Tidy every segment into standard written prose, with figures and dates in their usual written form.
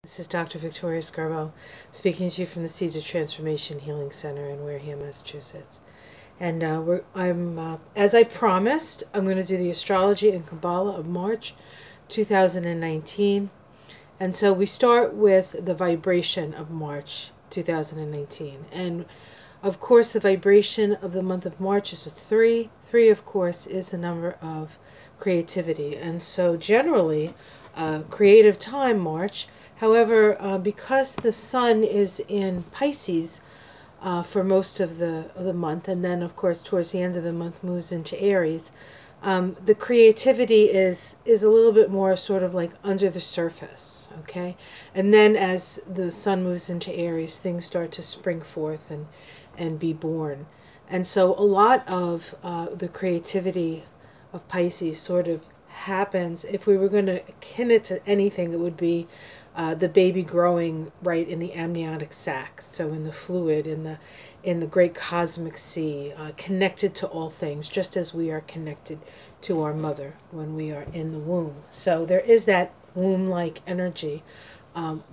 This is Dr. Victoria Scarbo speaking to you from the Seeds of Transformation Healing Center in Wareham, Massachusetts. And as I promised, I'm going to do the astrology and Kabbalah of March 2019. And so we start with the vibration of March 2019. And of course, the vibration of the month of March is a 3. 3, of course, is the number of creativity. And so generally, creative time, March. However, because the sun is in Pisces for most of the month, and then, of course, towards the end of the month moves into Aries, the creativity is a little bit more sort of like under the surface, okay? And then as the sun moves into Aries, things start to spring forth and be born. And so a lot of the creativity of Pisces sort of happens, if we were going to akin it to anything, it would be the baby growing right in the amniotic sac, so in the fluid, in the great cosmic sea, connected to all things, just as we are connected to our mother when we are in the womb. So there is that womb-like energy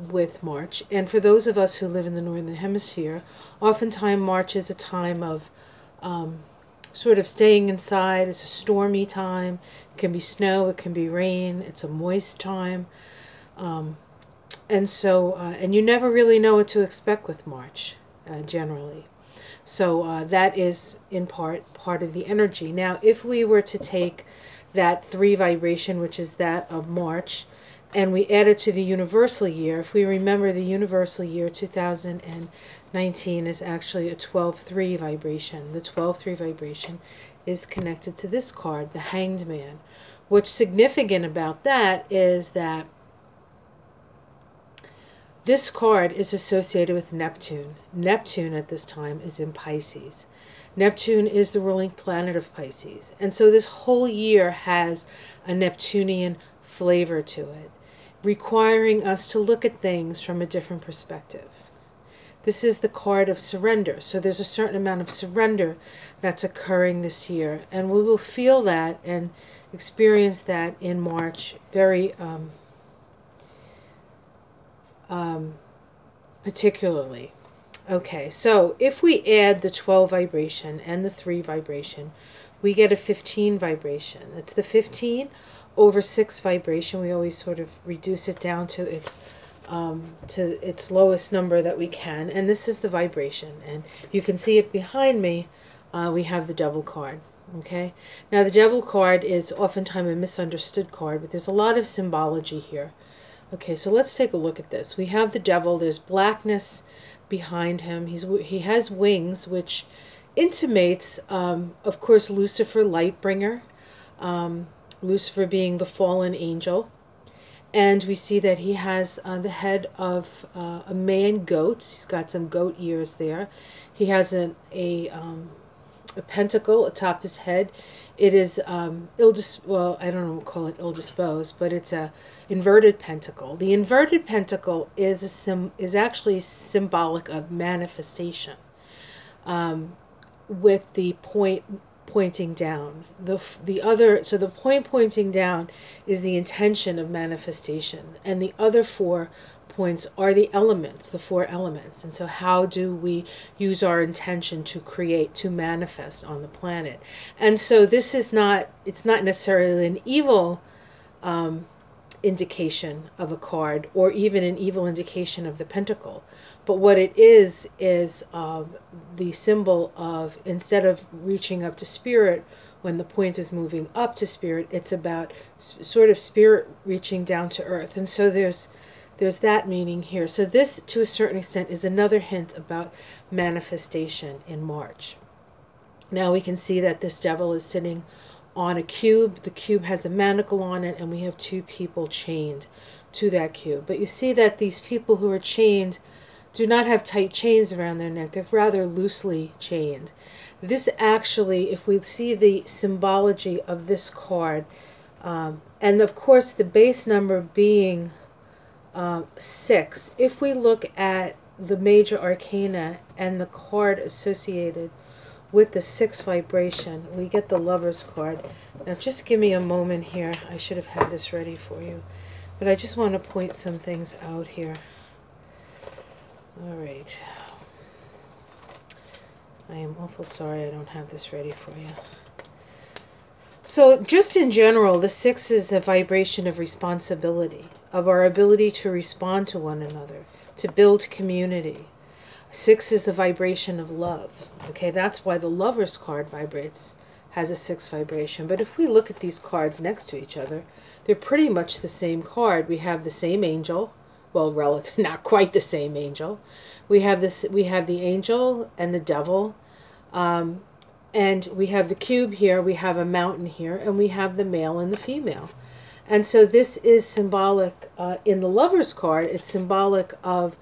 with March. And for those of us who live in the Northern Hemisphere, oftentimes March is a time of sort of staying inside. It's a stormy time. It can be snow, it can be rain, it's a moist time. And so, and you never really know what to expect with March, generally. So that is in part of the energy. Now, if we were to take that 3 vibration, which is that of March, and we add it to the universal year, if we remember the universal year 2019 is actually a 12-3 vibration. The 12-3 vibration is connected to this card, the Hanged Man. What's significant about that is that this card is associated with Neptune. Neptune at this time is in Pisces. Neptune is the ruling planet of Pisces. And so this whole year has a Neptunian flavor to it, requiring us to look at things from a different perspective. This is the card of surrender. So there's a certain amount of surrender that's occurring this year. And we will feel that and experience that in March very particularly. Okay, so if we add the 12 vibration and the 3 vibration, we get a 15 vibration. It's the 15 over 6 vibration. We always sort of reduce it down to its lowest number that we can, and this is the vibration. And you can see it behind me. We have the Devil card. Okay, now the Devil card is oftentimes a misunderstood card, but there's a lot of symbology here. Okay, so let's take a look at this. We have the Devil. There's blackness behind him. He has wings, which intimates, of course, Lucifer, light bringer. Lucifer being the fallen angel. And we see that he has the head of a man goat. He's got some goat ears there. He has a pentacle atop his head. It is well, I don't know, call it ill-disposed, but it's a inverted pentacle. The inverted pentacle is actually symbolic of manifestation, with the point pointing down. So the point pointing down is the intention of manifestation, and the other 4 points are the elements, the 4 elements. And so how do we use our intention to create, to manifest on the planet? And so this is not, it's not necessarily an evil indication of a card, or even an evil indication of the pentacle. But what it is the symbol of, instead of reaching up to spirit when the point is moving up to spirit, it's about sort of spirit reaching down to earth. And so there's that meaning here. So this, to a certain extent, is another hint about manifestation in March. Now we can see that this Devil is sitting on a cube. The cube has a manacle on it, and we have 2 people chained to that cube. But you see that these people who are chained do not have tight chains around their neck. They're rather loosely chained. This actually, if we see the symbology of this card, and of course the base number being 6, if we look at the major arcana and the card associated with the 6 vibration, we get the Lover's card. Now just give me a moment here. I should have had this ready for you. But I just want to point some things out here. All right. I am awful sorry I don't have this ready for you. So just in general, the 6 is a vibration of responsibility, of our ability to respond to one another, to build community. 6 is the vibration of love. Okay, that's why the Lover's card has a 6 vibration. But if we look at these cards next to each other, they're pretty much the same card. We have the same angel. Well, relative, not quite the same angel. We have the angel and the devil. And we have the cube here, we have a mountain here, and we have the male and the female. And so this is symbolic, in the Lover's card, it's symbolic of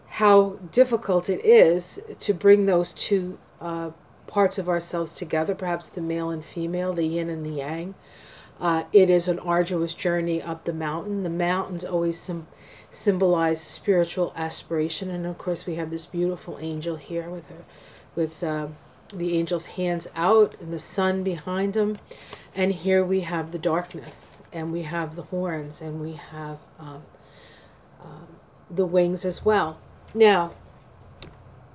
how difficult it is to bring those two parts of ourselves together, perhaps the male and female, the yin and the yang. It is an arduous journey up the mountain. The mountains always symbolize spiritual aspiration, and of course we have this beautiful angel here with the angel's hands out and the sun behind him. And here we have the darkness, and we have the horns, and we have the wings as well. Now,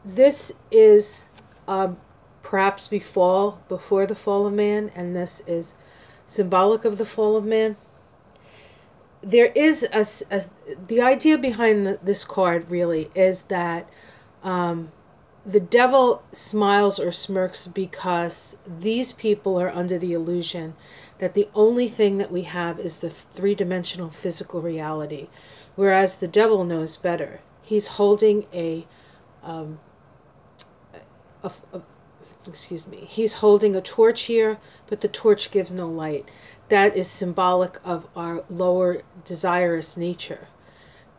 this is perhaps before the fall of man, and this is symbolic of the fall of man. There is the idea behind this card really is that the devil smiles or smirks because these people are under the illusion that the only thing that we have is the three-dimensional physical reality, whereas the devil knows better. He's holding he's holding a torch here, but the torch gives no light. That is symbolic of our lower desirous nature.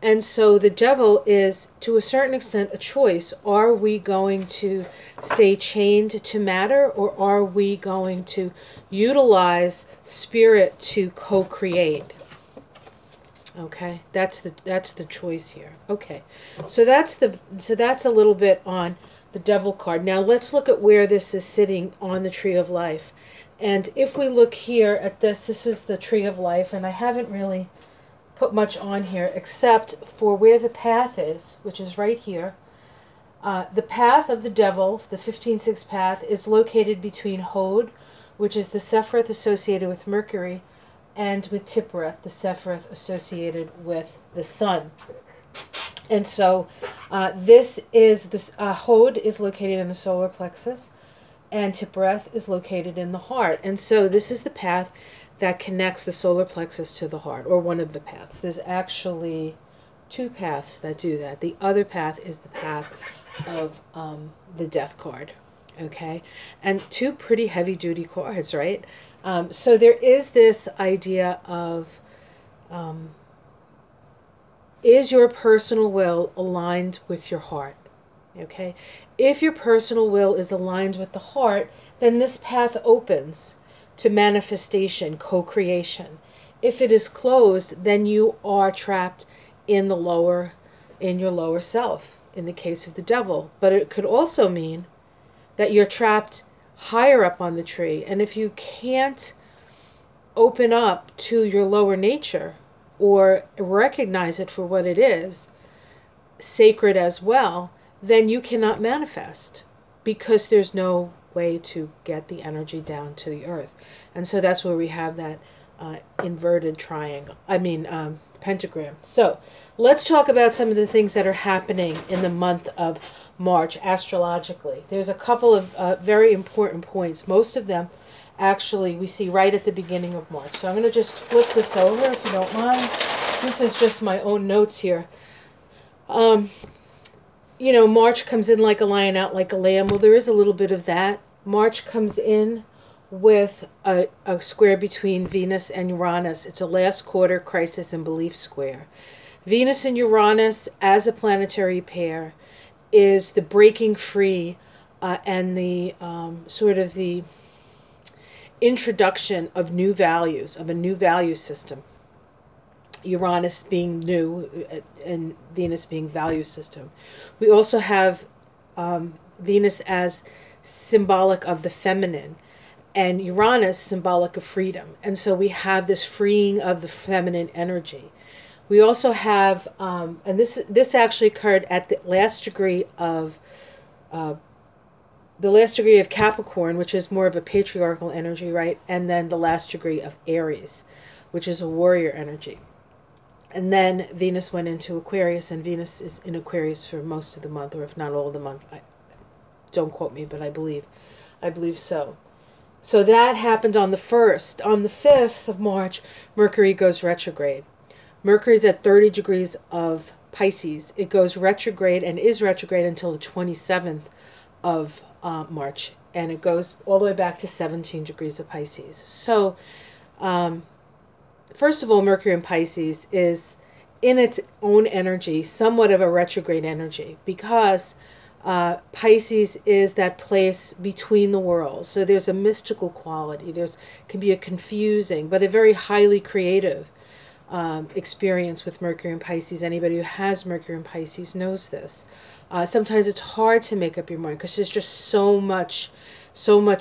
And so the devil is, to a certain extent, a choice. Are we going to stay chained to matter, or are we going to utilize spirit to co-create? Okay, that's the choice here. Okay, so that's a little bit on the devil card. Now let's look at where this is sitting on the tree of life. And if we look here at this is the tree of life, and I haven't really put much on here except for where the path is, which is right here. The path of the devil, the 15-6 path, is located between Hod, which is the Sephiroth associated with Mercury, and with Tiphareth, the Sephiroth associated with the sun. And so Hod is located in the solar plexus, and Tiphareth is located in the heart. And so this is the path that connects the solar plexus to the heart, or one of the paths. There's actually 2 paths that do that. The other path is the path of the death card. Okay, and 2 pretty heavy-duty cards, right? So there is this idea of, is your personal will aligned with your heart? Okay, if your personal will is aligned with the heart, then this path opens to manifestation, co-creation. If it is closed, then you are trapped in your lower self, in the case of the devil. But it could also mean that you're trapped higher up on the tree. And if you can't open up to your lower nature or recognize it for what it is, sacred as well, then you cannot manifest, because there's no way to get the energy down to the earth. And so that's where we have that inverted pentagram. So let's talk about some of the things that are happening in the month of March astrologically. There's a couple of very important points. Most of them actually we see right at the beginning of March. So I'm going to just flip this over if you don't mind. This is just my own notes here. March comes in like a lion, out like a lamb. Well, there is a little bit of that. March comes in with a square between Venus and Uranus. It's a last quarter crisis and belief square. Venus and Uranus as a planetary pair is the breaking free and the sort of the introduction of new values, of a new value system. Uranus being new and Venus being value system. We also have Venus as symbolic of the feminine. and Uranus, symbolic of freedom. And so we have this freeing of the feminine energy. We also have, and this actually occurred at the last degree of Capricorn, which is more of a patriarchal energy, right? And then the last degree of Aries, which is a warrior energy. And then Venus went into Aquarius, and Venus is in Aquarius for most of the month, or if not all of the month. Don't quote me, but I believe so. So that happened on the 1st. On the 5th of March, Mercury goes retrograde. Mercury's at 30 degrees of Pisces. It goes retrograde and is retrograde until the 27th of March. And it goes all the way back to 17 degrees of Pisces. So, first of all, Mercury in Pisces is, in its own energy, somewhat of a retrograde energy, because Pisces is that place between the worlds. So there's a mystical quality. Can be a confusing, but a very highly creative experience with Mercury in Pisces. Anybody who has Mercury in Pisces knows this. Sometimes it's hard to make up your mind because there's just so much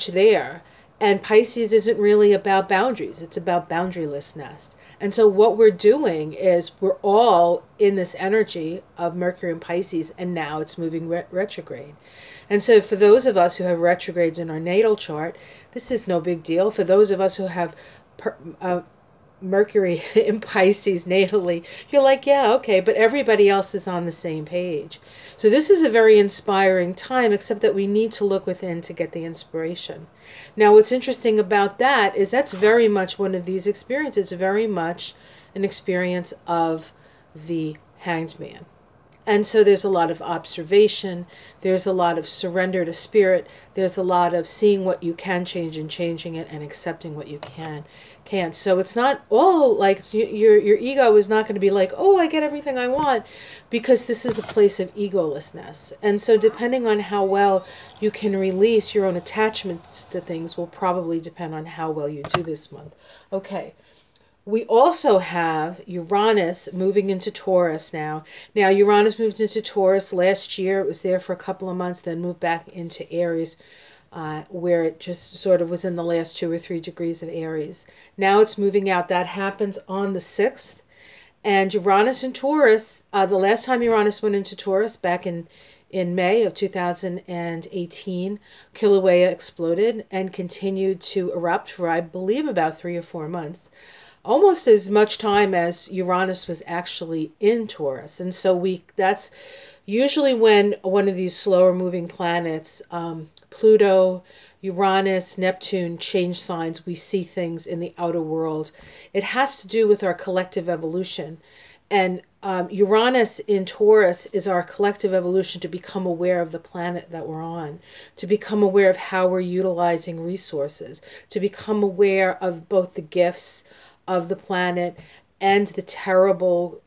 there. And Pisces isn't really about boundaries. It's about boundarylessness. And so what we're doing is we're all in this energy of Mercury in Pisces, and now it's moving retrograde. And so for those of us who have retrogrades in our natal chart, this is no big deal. For those of us who have Mercury in Pisces natally, you're like, yeah, okay, but everybody else is on the same page. So this is a very inspiring time, except that we need to look within to get the inspiration. Now, what's interesting about that is that's very much one of these experiences, very much an experience of the Hanged Man. And so there's a lot of observation, there's a lot of surrender to spirit, there's a lot of seeing what you can change and changing it, and accepting what you can't. So it's not all like your ego is not going to be like, oh, I get everything I want, because this is a place of egolessness. And so depending on how well you can release your own attachments to things will probably depend on how well you do this month. Okay. We also have Uranus moving into Taurus now. Now, Uranus moved into Taurus last year. It was there for a couple of months, then moved back into Aries, where it just sort of was in the last 2 or 3 degrees of Aries. Now it's moving out. That happens on the 6th. And Uranus in Taurus, the last time Uranus went into Taurus, back in May of 2018, Kilauea exploded and continued to erupt for, I believe, about 3 or 4 months. Almost as much time as Uranus was actually in Taurus. And so that's usually when one of these slower moving planets, Pluto, Uranus, Neptune, change signs, we see things in the outer world. It has to do with our collective evolution. And Uranus in Taurus is our collective evolution to become aware of the planet that we're on, to become aware of how we're utilizing resources, to become aware of both the gifts of the planet and the terrible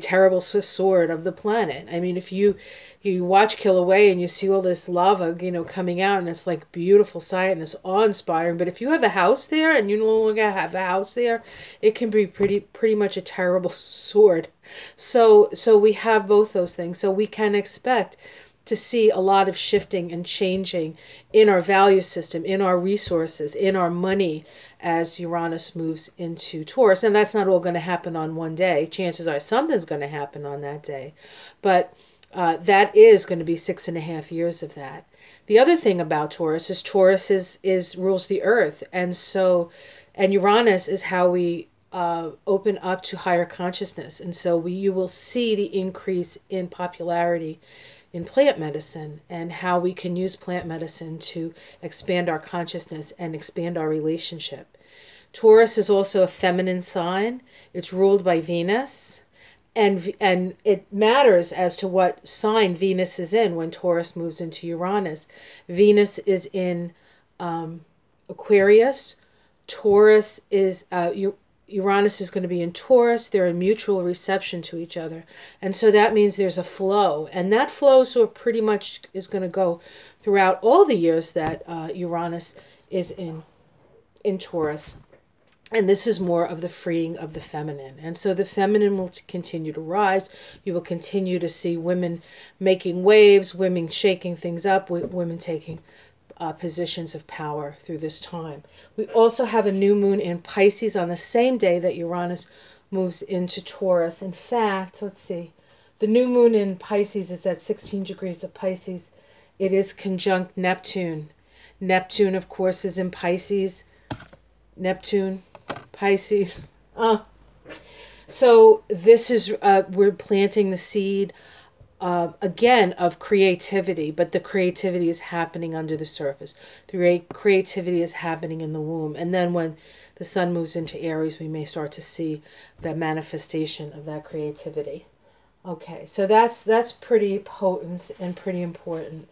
terrible swift sword of the planet. I mean, if you watch Kilauea and you see all this lava, coming out, and it's like beautiful sight and it's awe-inspiring. But if you have a house there and you no longer have a house there, it can be pretty much a terrible sword. So we have both those things. So we can expect to see a lot of shifting and changing in our value system, in our resources, in our money, as Uranus moves into Taurus. And that's not all going to happen on one day. Chances are something's going to happen on that day. But that is going to be 6.5 years of that. The other thing about Taurus is rules the earth. And Uranus is how we open up to higher consciousness. And so you will see the increase in popularity in plant medicine, and how we can use plant medicine to expand our consciousness and expand our relationship. Taurus is also a feminine sign. It's ruled by Venus, and it matters as to what sign Venus is in when Taurus moves into Uranus. Venus is in Aquarius. Taurus is Uranus is going to be in Taurus. They're in mutual reception to each other. And so that means there's a flow. And that flow pretty much is going to go throughout all the years that Uranus is in Taurus. And this is more of the freeing of the feminine. And so the feminine will continue to rise. You will continue to see women making waves, women shaking things up, women taking positions of power through this time. We also have a new moon in Pisces on the same day that Uranus moves into Taurus. In fact, let's see, the new moon in Pisces is at 16 degrees of Pisces. It is conjunct Neptune. Neptune, of course, is in Pisces. Neptune, Pisces. So this is, we're planting the seed, again, of creativity, but the creativity is happening under the surface. The creativity is happening in the womb. And then when the sun moves into Aries, we may start to see the manifestation of that creativity. Okay, so that's pretty potent and pretty important.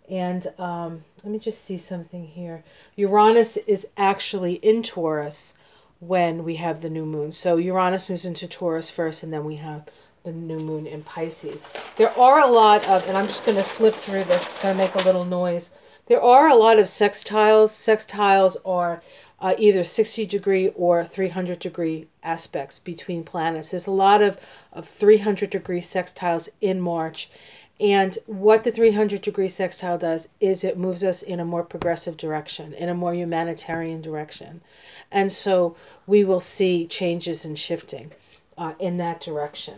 And let me just see something here. Uranus is actually in Taurus when we have the new moon. So Uranus moves into Taurus first, and then we have the new moon in Pisces. There are a lot of, and I'm just going to flip through this, it's going to make a little noise. There are a lot of sextiles. Sextiles are either 60-degree or 300-degree aspects between planets. There's a lot of 300-degree sextiles in March. And what the 300-degree sextile does is it moves us in a more progressive direction, in a more humanitarian direction. And so we will see changes and shifting in that direction.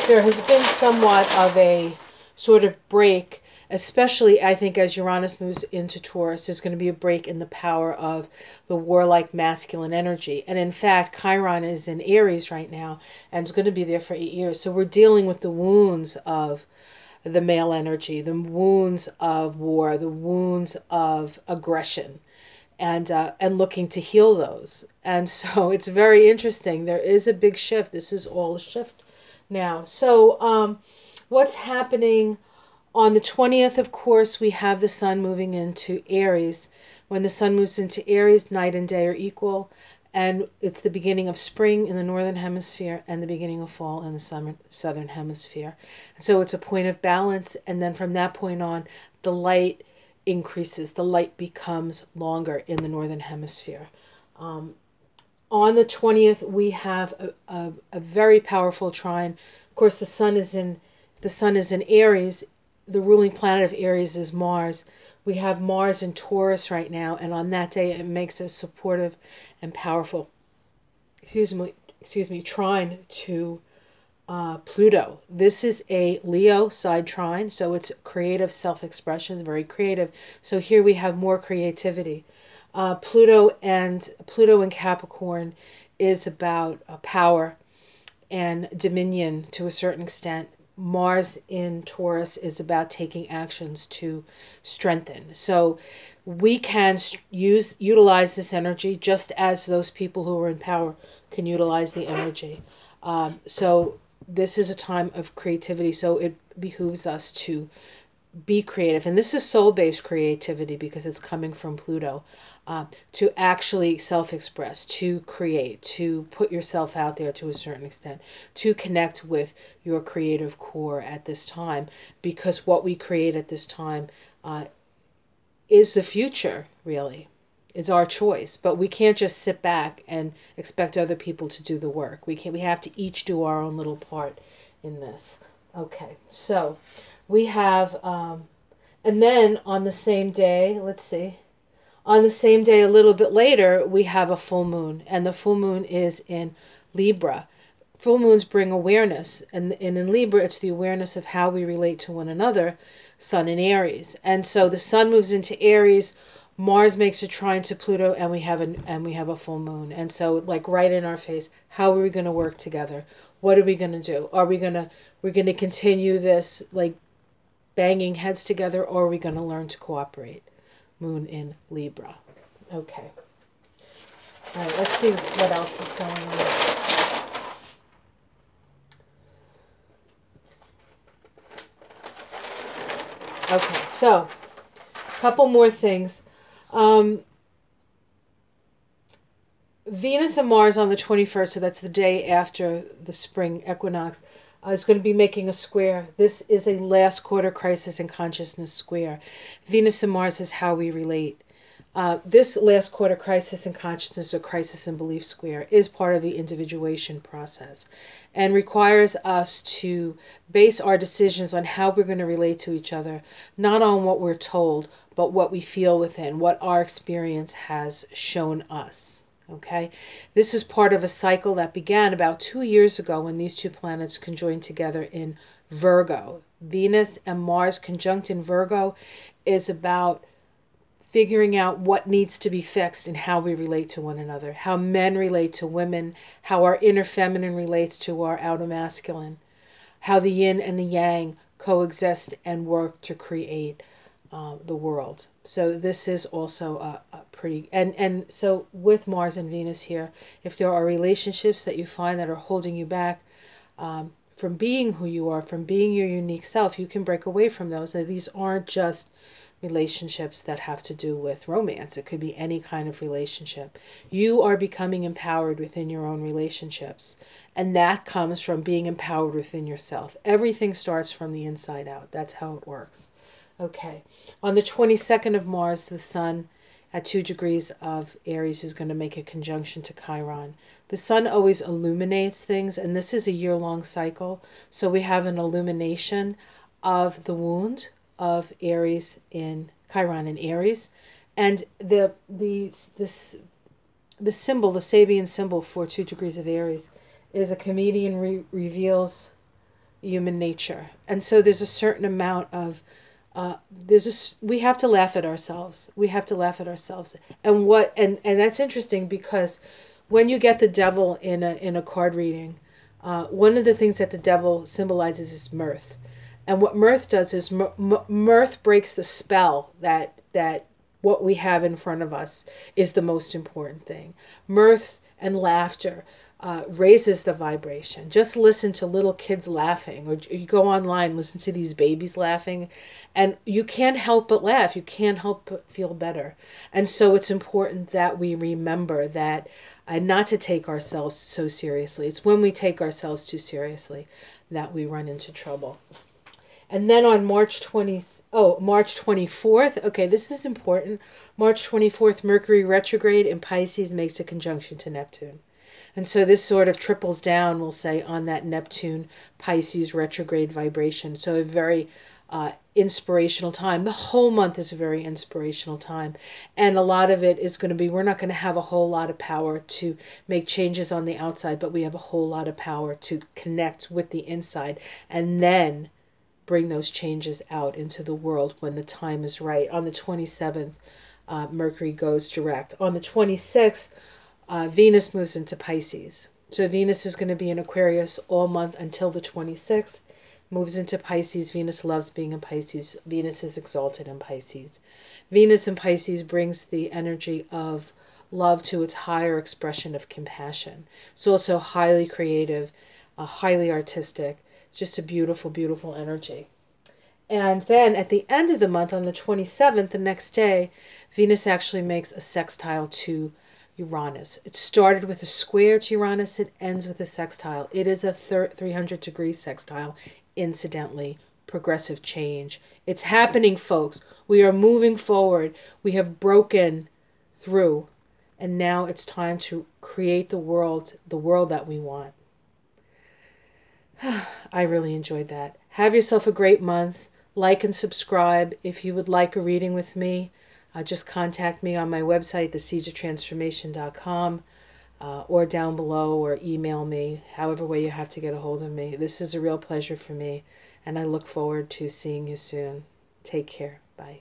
There has been somewhat of a sort of break, especially, I think, as Uranus moves into Taurus, there's going to be a break in the power of the warlike masculine energy. And in fact, Chiron is in Aries right now and is going to be there for 8 years. So we're dealing with the wounds of the male energy, the wounds of war, the wounds of aggression, and looking to heal those. And so it's very interesting. There is a big shift. This is all a shift now. So what's happening? On the 20th, of course, we have the sun moving into Aries. When the sun moves into Aries, night and day are equal, and it's the beginning of spring in the northern hemisphere and the beginning of fall in the southern hemisphere. So it's a point of balance, and then from that point on, the light increases. The light becomes longer in the northern hemisphere. On the 20th, we have a very powerful trine. Of course, the sun is in Aries. The ruling planet of Aries is Mars. We have Mars in Taurus right now, and on that day it makes a supportive and powerful, trine to Pluto. This is a Leo side trine, so it's creative self-expression, very creative. So here we have more creativity. Pluto and Capricorn is about power and dominion to a certain extent. Mars in Taurus is about taking actions to strengthen. So we can utilize this energy just as those people who are in power can utilize the energy. So this is a time of creativity. So it behooves us to be creative. And this is soul-based creativity because it's coming from Pluto. To actually self-express, to create, to put yourself out there to a certain extent, to connect with your creative core at this time, because what we create at this time is the future, really. It's our choice, but we can't just sit back and expect other people to do the work. We have to each do our own little part in this. Okay, so we have, and then on the same day, let's see, on the same day, a little bit later, we have a full moon, and the full moon is in Libra. Full moons bring awareness, and in Libra, it's the awareness of how we relate to one another, sun in Aries. And so the sun moves into Aries, Mars makes a trine to Pluto, and we have a full moon. And so, like right in our face, how are we going to work together? What are we going to do? We're going to continue this like banging heads together, or are we going to learn to cooperate? Moon in Libra. Okay. All right, let's see what else is going on. Okay, so a couple more things. Venus and Mars on the 21st, so that's the day after the spring equinox, is going to be making a square. This is a last quarter crisis in consciousness square. Venus and Mars is how we relate. This last quarter crisis in consciousness or crisis in belief square is part of the individuation process and requires us to base our decisions on how we're going to relate to each other, not on what we're told, but what we feel within, what our experience has shown us. Okay, this is part of a cycle that began about 2 years ago when these two planets conjoined together in Virgo. Venus and Mars conjunct in Virgo is about figuring out what needs to be fixed and how we relate to one another, how men relate to women, how our inner feminine relates to our outer masculine, how the yin and the yang coexist and work to create the world. So this is also a pretty, and so with Mars and Venus here, if there are relationships that you find that are holding you back from being who you are, from being your unique self, you can break away from those. And these aren't just relationships that have to do with romance. It could be any kind of relationship. You are becoming empowered within your own relationships. And that comes from being empowered within yourself. Everything starts from the inside out. That's how it works. Okay. On the 22nd of Mars, the Sun at 2 degrees of Aries is going to make a conjunction to Chiron. The Sun always illuminates things, and this is a year-long cycle. So we have an illumination of the wound of Aries in Chiron in Aries, and the symbol, the Sabian symbol for 2 degrees of Aries, is a comedian reveals human nature, and so there's a certain amount of we have to laugh at ourselves. We have to laugh at ourselves, and that's interesting because when you get the devil in a card reading, one of the things that the devil symbolizes is mirth. And what mirth does is mirth breaks the spell that what we have in front of us is the most important thing. Mirth and laughter raises the vibration. Just listen to little kids laughing, or you go online, listen to these babies laughing, and you can't help but laugh. You can't help but feel better. And so it's important that we remember that not to take ourselves so seriously. It's when we take ourselves too seriously that we run into trouble. And then on March 24th, okay, this is important. March 24th, Mercury retrograde in Pisces makes a conjunction to Neptune. And so this sort of triples down, we'll say, on that Neptune-Pisces retrograde vibration. So a very inspirational time. The whole month is a very inspirational time. And a lot of it is going to be, we're not going to have a whole lot of power to make changes on the outside, but we have a whole lot of power to connect with the inside and then bring those changes out into the world when the time is right. On the 27th, Mercury goes direct. On the 26th, Venus moves into Pisces. So Venus is going to be in Aquarius all month until the 26th. Moves into Pisces. Venus loves being in Pisces. Venus is exalted in Pisces. Venus in Pisces brings the energy of love to its higher expression of compassion. It's also highly creative, highly artistic. Just a beautiful, beautiful energy. And then at the end of the month, on the 27th, the next day, Venus actually makes a sextile to Uranus. It started with a square to Uranus. It ends with a sextile. It is a 300-degree sextile, incidentally. Progressive change. It's happening, folks. We are moving forward. We have broken through. And now it's time to create the world that we want. I really enjoyed that. Have yourself a great month. Like and subscribe. If you would like a reading with me, just contact me on my website, theseedsoftransformation.com, or down below, or email me, however way you have to get a hold of me. This is a real pleasure for me, and I look forward to seeing you soon. Take care. Bye.